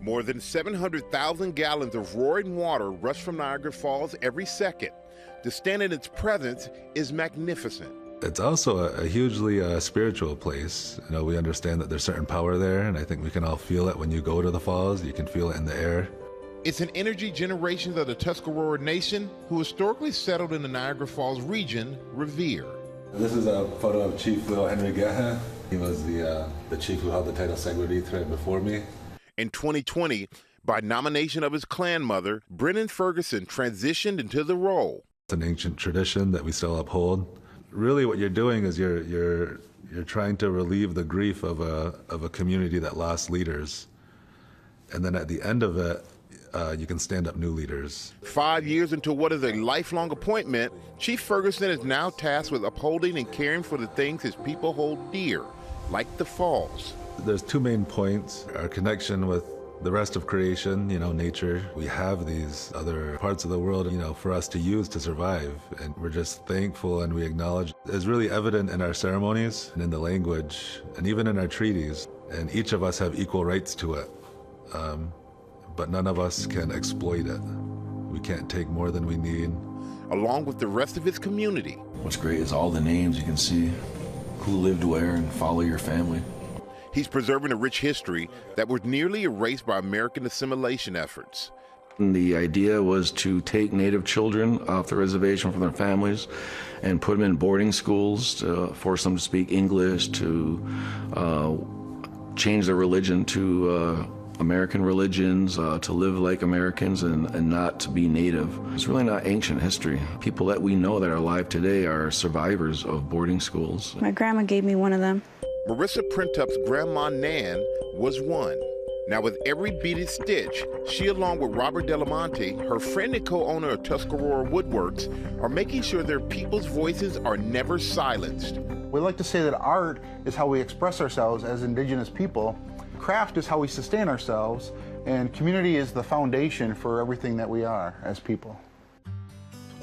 More than 700,000 gallons of roaring water rush from Niagara Falls every second. To stand in its presence is magnificent. It's also a hugely spiritual place. You know, we understand that there's certain power there, and I think we can all feel it when you go to the falls. You can feel it in the air. It's an energy generations of the Tuscarora Nation, who historically settled in the Niagara Falls region, revere. This is a photo of Chief Will Henry Geha. He was the chief who held the title Segwedith right before me. In 2020, by nomination of his clan mother, Brennan Ferguson transitioned into the role. It's an ancient tradition that we still uphold. Really what you're doing is you're trying to relieve the grief of a community that lost leaders. And then at the end of it, you can stand up new leaders. 5 years into what is a lifelong appointment, Chief Ferguson is now tasked with upholding and caring for the things his people hold dear, like the falls. There's two main points: our connection with the rest of creation, you know, nature. We have these other parts of the world, you know, for us to use to survive. And we're just thankful, and we acknowledge it's really evident in our ceremonies and in the language and even in our treaties. And each of us have equal rights to it. But none of us can exploit it. We can't take more than we need. Along with the rest of his community. What's great is all the names you can see, who lived where, and follow your family. He's preserving a rich history that was nearly erased by American assimilation efforts. And the idea was to take Native children off the reservation from their families and put them in boarding schools to force them to speak English, to change their religion to American religions, to live like Americans and not to be Native. It's really not ancient history. People that we know that are alive today are survivors of boarding schools. My grandma gave me one of them. Marissa Printup's grandma Nan was one. Now with every beaded stitch, she, along with Robert Delamonte, her friend and co-owner of Tuscarora Woodworks, are making sure their people's voices are never silenced. We like to say that art is how we express ourselves as Indigenous people. Craft is how we sustain ourselves, and community is the foundation for everything that we are as people.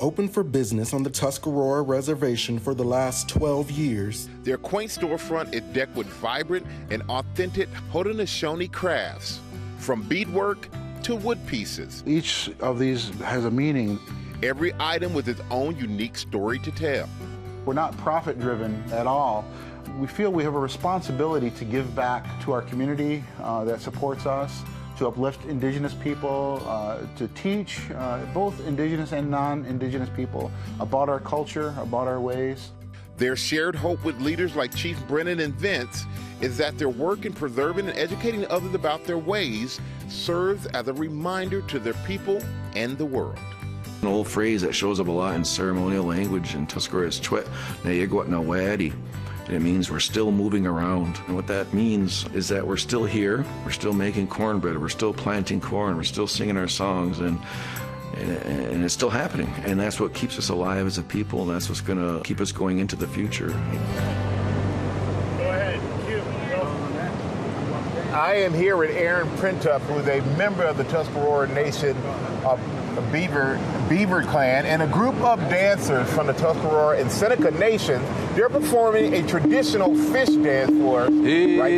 Open for business on the Tuscarora Reservation for the last 12 years. Their quaint storefront is decked with vibrant and authentic Haudenosaunee crafts, from beadwork to wood pieces. Each of these has a meaning. Every item with its own unique story to tell. We're not profit-driven at all. We feel we have a responsibility to give back to our community that supports us, to uplift Indigenous people, to teach both Indigenous and non-Indigenous people about our culture, about our ways. Their shared hope with leaders like Chief Brennan and Vince is that their work in preserving and educating others about their ways serves as a reminder to their people and the world. An old phrase that shows up a lot in ceremonial language in Tuscarora is Chwet Niagara Falls. It means we're still moving around. And what that means is that we're still here, we're still making cornbread, we're still planting corn, we're still singing our songs, and it's still happening. And that's what keeps us alive as a people, and that's what's gonna keep us going into the future. Go ahead, I am here with Aaron Printup, who is a member of the Tuscarora Nation Beaver Clan, and a group of dancers from the Tuscarora and Seneca Nation. They're performing a traditional fish dance for us right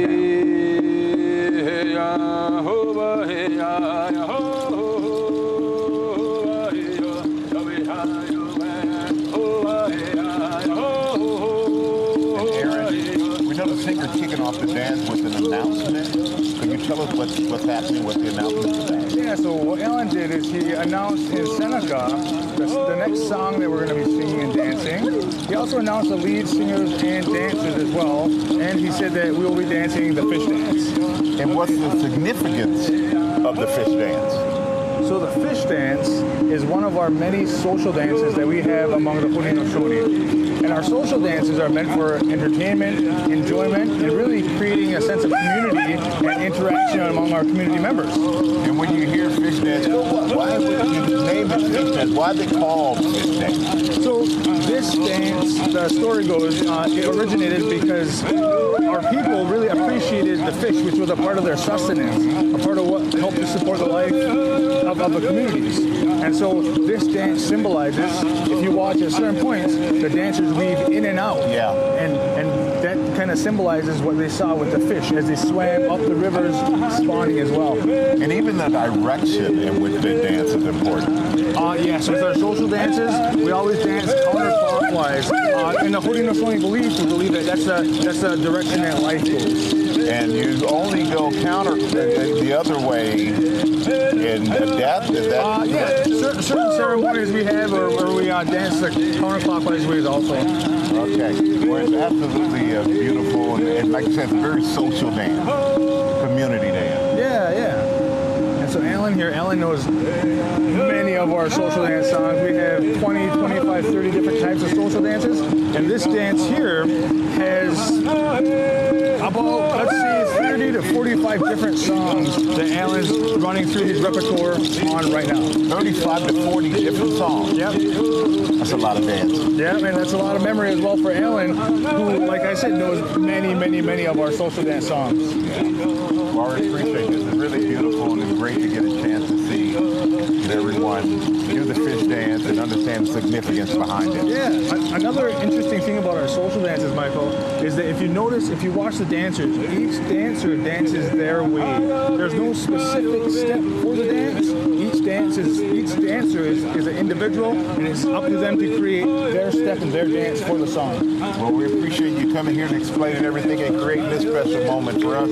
Aaron, we know the singer kicking off the dance with an announcement. Can you tell us what's happening with the announcement today? Yeah, so what Alan did is he announced in Seneca the next song that we're going to be singing and dancing. He also announced the lead singers and dancers as well, and he said that we will be dancing the fish dance. And what's the significance of the fish dance? So the fish dance is one of our many social dances that we have among the Haudenosaunee. And our social dances are meant for entertainment, enjoyment, and really creating a sense of community and interaction among our community members. And when you hear fish dance, why is it you name it fish dance? Why is it called fish dance? So this dance, the story goes, it originated because our people really appreciated the fish, which was a part of their sustenance, a part of what helped to support the life of the communities. And so this dance symbolizes, if you watch at certain points, the dancers weave in and out. Yeah. And that kind of symbolizes what they saw with the fish as they swam up the rivers, spawning as well. And even the direction in which they dance is important. Yes, with our social dances, we always dance counterclockwise. In the Haudenosaunee belief, we believe that that's the direction that life goes. And you only go counter the other way in death? Is that yeah, certain ceremonies we have where we dance the counterclockwise ways also. Okay. Well, it's absolutely beautiful, and like I said, it's a very social dance, community dance. Yeah. And so Alan knows many of our social dance songs. We have 20, 25, 30 different types of social dances. And this dance here has about, let's see, 30 to 45 different songs that Alan's running through his repertoire on right now. 35 to 40 different songs. Yep. That's a lot of dance. Yeah, and that's a lot of memory as well for Alan, who, like I said, knows many of our social dance songs. Well, I appreciate this. It's really beautiful, and it's great to get a chance to see everyone do the fish dance and understand the significance behind it. Yeah, another interesting thing about our social dances, Michael, is that if you notice, if you watch the dancers, each dancer dances their way. There's no specific step for the dance. Each dancer is an individual, and it's up to them to create their step and their dance for the song. Well, we appreciate you coming here and explaining everything and creating this special moment for us.